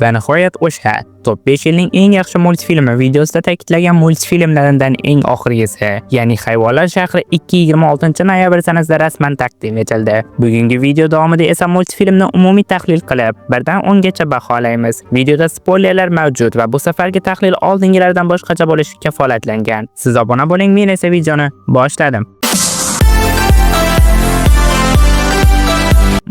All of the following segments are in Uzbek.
Va nihoyat o'sha top 5 yilning eng yaxshi multfilmi videosida ta'kidlagan multfilmlaridan eng oxirgisi, ya'ni Hayvonlar shahri 26-noyabr sanasida rasman taqdim etildi. Bugungi video davomida esa multfilmni umumiy tahlil qilib, 1 dan 10 gacha baholaymiz. Videoda spoilerlar mavjud va bu safargi tahlil oldingilardan boshqacha bo'lishi kafolatlangan. Siz obuna bo'ling, men esa videoni boshladim.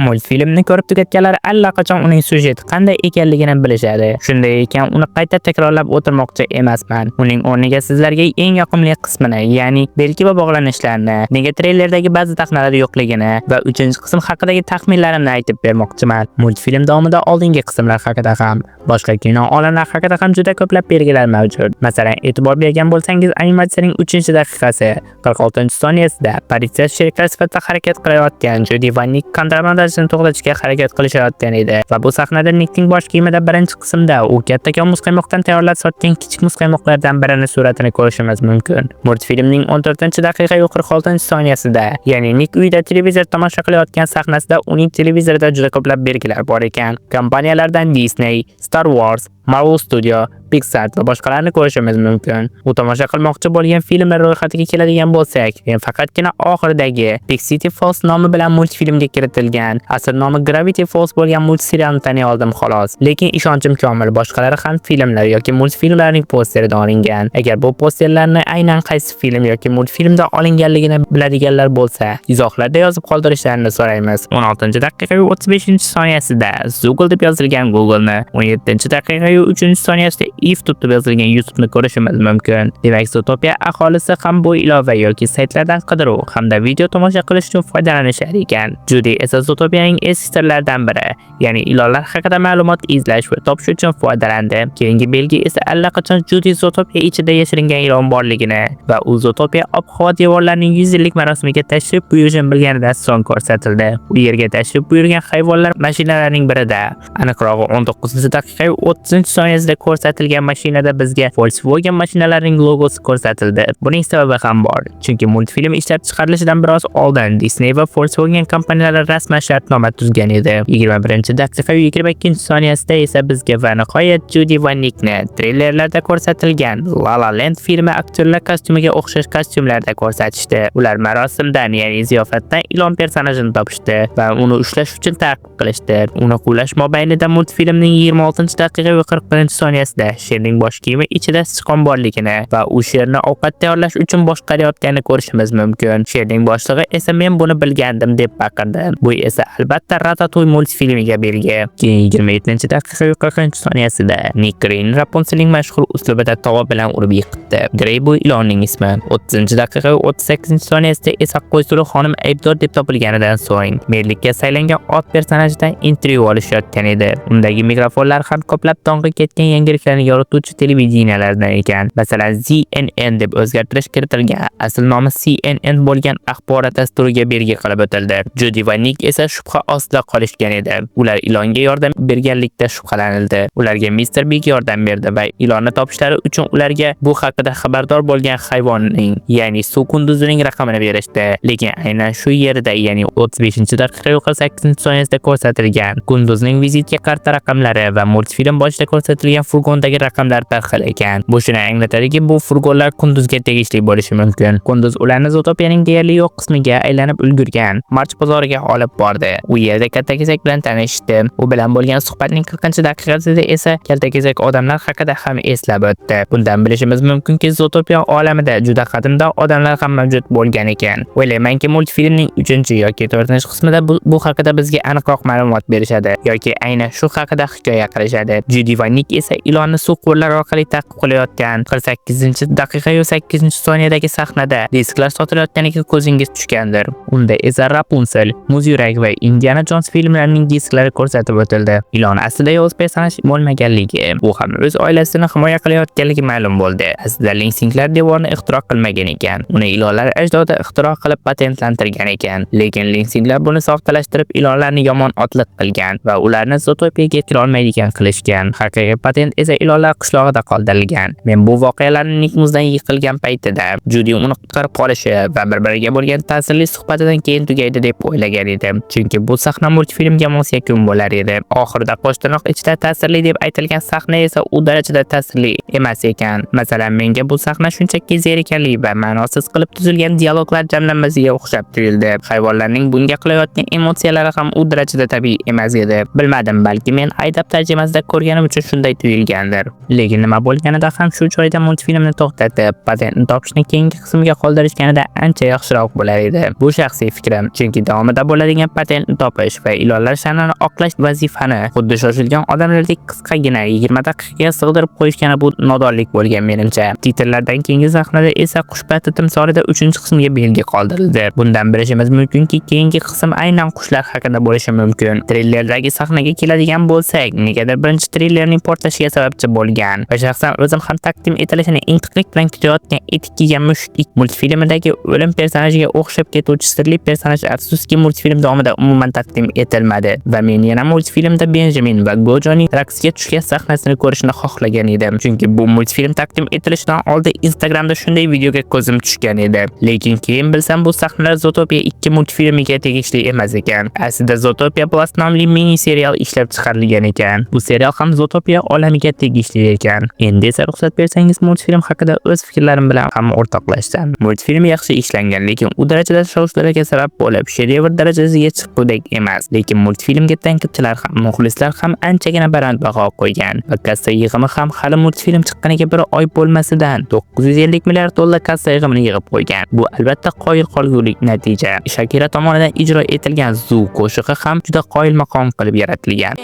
Multfilmni ko'rib tugatganlar allaqachon uning syujeti qanday ekanligini bilishadi. Shunday ekan, uni qayta takrorlab o'tirmoqchi emasman. Uning o'rniga sizlarga eng yoqimli qismini, ya'ni belki va bog'lanishlarni, nega treylerlardagi ba'zi taxnalar yo'qligini va 3-qism haqidagi taxminlarimni aytib bermoqchiman. Multfilm davomida oldingi qismlar haqida ham, boshqa kino olamlari haqida ham juda ko'plab belgilar mavjud. Masalan, e'tibor bergan bo'lsangiz, animatsiyaning 3-daqiqasi 46-soniyasida politsiya sheriklar sifatida harakat qilayotgan Jodi va Nik kontrabandachini to'xtatishga harakat qilishayotgan edi va bu sahnada Nikning bosh kiyimida 1-qismda u kattakon muzqaymoqdan tayyorlab sotgan kichik muzqaymoqlardan birini suratini ko'rishimiz mumkin. Multfilmning 14-daqiqa 46-soniyasida, ya'ni Nik uyda televizor tomosha qilayotgan sahnasida uning televizorida juda ko'plab belgilar bor ekan. Kompaniyalardan Disney, Star Wars, Marvel Studio, Pixar va boshqalarni ko'rishimiz mumkin. U tomosha qilmoqchi bo'lgan filmlar ro'yxatiga keladigan bo'lsak, men faqatgina oxiridagi Big City Falls nomi bilan multfilmga kiritilgan asl nomi Gravity Falls bo'lgan multserialni taniy oldim xolos. Lekin ishonchim komil, boshqalari ham filmlar yoki multfilmlarning posteri olingan. Agar bu posterlarni aynan qaysi film yoki multfilmda olinganligini biladiganlar bo'lsa, izohlarda yozib qoldirishlarini so'raymiz. 16-daqiqa 35-soniyasida Google deb yozilgan Google'ni, 17-daqiqa 3-soniyasida YouTube deb yozilgan YouTube'ni ko'rishimiz mumkin. Demak, Zootopia aholisi ham bu ilova yoki saytlardan qidiruv hamda video tomosha qilish uchun foydalanishar ekan. Judi esa Zootopianing eski sirlaridan biri, ya'ni ilonlar haqida ma'lumot izlash va topish uchun foydalandi. Keyingi belgi esa allaqachon Judi Zootopia ichida yashiringan ilon borligini va u Zootopia ob-havo devorlarining 100 yillik marosimiga tashrif buyurishini bilganidan so'ng ko'rsatildi. U yerga tashrif buyurgan hayvonlar mashinalarining birida, aniqrog'i 19-daqiqa 30-soniyasida ko'rsatilgan mashinada bizga Volkswagen mashinalarining logosi ko'rsatildi. Buning sababi ham bor, chunki multfilm ishlab chiqarilishidan biroz oldin Disney va Volkswagen kompaniyalari rasman shartnoma tuzgan edi. 21-daqiqa 22-soniyasida esa bizga va nihoyat Judi va Nikni treylerlarda ko'rsatilgan La La Land filmi aktyorlar kostyumiga o'xshash kostyumlarda ko'rsatishdi. Ular marosimdan, ya'ni ziyofatdan ilon personajini topishdi va uni ushlash uchun ta'qib qilishdi. Uni quvlash mobaynida multfilmning 26-daqiqa va 40-soniyasida sherning bosh kiyimi ichida sichqon borligini va u sherni ovqat tayyorlash uchun boshqarayotganini ko'rishimiz mumkin. Sherning boshlig'i esa men buni bilgandim deb baqirdi. Bu esa albatta Ratatouille multfilmiga belgi. Keyin 27-daqiqa 40-soniyasida Nick Grey Rapunzelning mashhur uslubida tova bilan urib yiqitdi. Grey bu ilonning ismi. 30-daqiqa 38-soniyasida esa Qo'ysuru xonim aybdor deb topilganidan so'ng merlikka saylangan ot personajidan intervyu olishayotgan edi. Undagi mikrofonlar ham ko'plab dong'i ketgan yangiliklarni yorituvchi televideniyalardan ekan. Masalan, CNN deb o'zgartirish kiritilgan, asl nomi CNN bo'lgan axborot dasturiga belgi qilib o'tildi. Judi va Nik esa shubha ostida qolishgan edi. Ular ilonga yordam berganlikda shubhalanildi. Ularga Mr. Big yordam berdi va ilonni topishlari uchun ularga bu haqida xabardor bo'lgan hayvonning, ya'ni suv kunduzining raqamini berishdi. Lekin aynan shu yerda, ya'ni 35-daqiqa 48-soniyasida ko'rsatilgan kunduzning vizitka karta raqamlari va multfilm boshida ko'rsatilgan furgondagi raqamlar bir xil ekan. Bu shuni anglatadiki, bu furgonlar Kunduzga tegishli bo'lishi mumkin. Kunduz ularni Zootopianing deyarli yo'q qismiga aylanib ulgurgan March bozoriga olib bordi. U yerda kaltakesak bilan tanishdi. U bilan bo'lgan suhbatning 40-daqiqasida esa kaltakesak odamlar haqida ham eslab o'tdi. Bundan bilishimiz mumkinki, Zootopia olamida juda qadimda odamlar ham mavjud bo'lgan ekan. O'ylaymanki, multfilmning 3 yoki 4-qismida bu haqida bizga aniqroq ma'lumot berishadi yoki aynan shu haqida hikoya qilishadi. Judi va Nik esa ilonni suv qo'llar orqali ta'qib qilayotgan 48-daqiqa 8-soniyadagi sahnada disklar sotilayotganiga ko'zingiz tushgandir. Unda esa Rapunzel, Muz yurak va Indiana Jones filmlarining disklari ko'rsatib o'tildi. Ilon aslida o'z personaj bo'lmaganligi, u ham o'z oilasini himoya qilayotganligi ma'lum bo'ldi. Aslida Linsinglar devorni ixtiro qilmagan ekan. Uni ilonlar ajdodi ixtiro qilib patentlantirgan ekan. Lekin Linsinglar buni soxtalashtirib ilonlarni yomon otliq qilgan va ularni Zootopiyaga kira olmaydigan qilishgan. Haqiqiy patent esa ilonlar qishlog'ida qoldirilgan. Men bu voqealarning Nik muzdan yiqilgan paytida Judi uni qutqarib qolishi va bir-biriga bo'lgan ta'sirli suhbatidan keyin tugaydi deb o'ylagan edim. Chunki bu sahna multfilmga mos yakun bo'lar edi. Oxirida qo'shtirnoq ichida ta'sirli deb aytilgan sahna esa u darajada ta'sirli emas ekan. Masalan, menga bu sahna shunchaki zerikarli va ma'nosiz qilib tuzilgan dialoglar jamlanmasiga o'xshab tuyuldi. Hayvonlarning bunga qilayotgan emotsiyalari ham u darajada tabiiy emas edi. Bilmadim, balki men aydab tarjimasida ko'rganim uchun shunday tuyulgandir. Lekin nima bo'lganida ham shu joyda multfilmni to'xtatib, patentni topishni keyingi qismga qoldirishganida ancha yaxshiroq bo'lar edi. Bu shaxsiy fikrim, chunki davomida bo'ladigan patentni topish va ilonlar sha'nini oqlash vazifani xuddi shoshilgan odamlardek qisqagina 20 daqiqaga sig'dirib qo'yishgani bu nodonlik bo'lgan menimcha. Titrlardan keyingi sahnada esa qushbati timsolida 3-qismga belgi qoldirildi. Bundan bilishimiz mumkinki, keyingi qism aynan qushlar haqida bo'lishi mumkin. Trillerdagi sahnaga keladigan bo'lsak, negadir birinchi trillerning portlashiga sababchi bo'lgan va shaxsan o'zim ham taqdim etilishini intiqlik bilan kutayotgan etik kiygan mushuk multfilmidagi o'lim personajiga o'xshab ketuvchi sirli personaj afsuski multfilm davomida umuman taqdim etilmadi va men yana multfilmda Benjamin va Gojoning raqsga tushgan sahnasini ko'rishni xohlagan edim. Chunki bu multfilm taqdim etilishidan oldin Instagramda shunday videoga ko'zim tushgan edi. Lekin keyin bilsam bu sahnalar Zootopia 2 multfilmiga tegishli emas ekan. Aslida Zootopia Plus nomli mini serial ishlab chiqarilgan ekan. Bu serial ham Zootopia olamiga tegishli ekan. Endi esa ruxsat bersangiz multfilm haqida o'z fikrlarim bilan ham o'rtoqlashsam. Multfilm yaxshi ishlangan, lekin u darajada shov-shuvlarga sabab bo'lib, shedevr darajasiga chiqqudek emas. Lekin multfilmga tanqidchilar ham, muxlislar ham anchagina baland baho qo'ygan. Va kassa yig'imi ham hali multfilm chiqqaniga bir oy bo'lmasidan 950 milliard dollar kassa yig'imini yig'ib qo'ygan. Bu albatta qoyil qolgulik natija. Shakira tomonidan ijro etilgan Zoo qo'shig'i ham juda qoyil maqom qilib yaratilgan.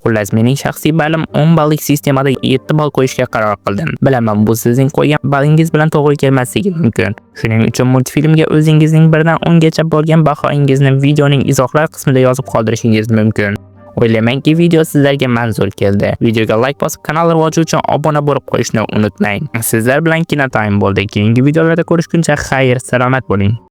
Xullas, mening shaxsiy ballim 10 ballik sistemada 7 ball qo'yishga qaror qildim. Bilaman, bu sizning qo'ygan ballingiz bilan to'g'ri kelmasligi mumkin. Shuning uchun multfilmga o'zingizning 1 dan 10 gacha bo'lgan bahoingizni videoning izohlar qismida yozib qoldirishingiz mumkin. O'ylaymanki, video sizlarga manzur keldi. Videoga like bosib, kanal rivoji uchun obuna bo'lib qo'yishni unutmang. Sizlar bilan Kinotime bo'ldi. Keyingi videolarda ko'rishguncha xayr, salomat bo'ling.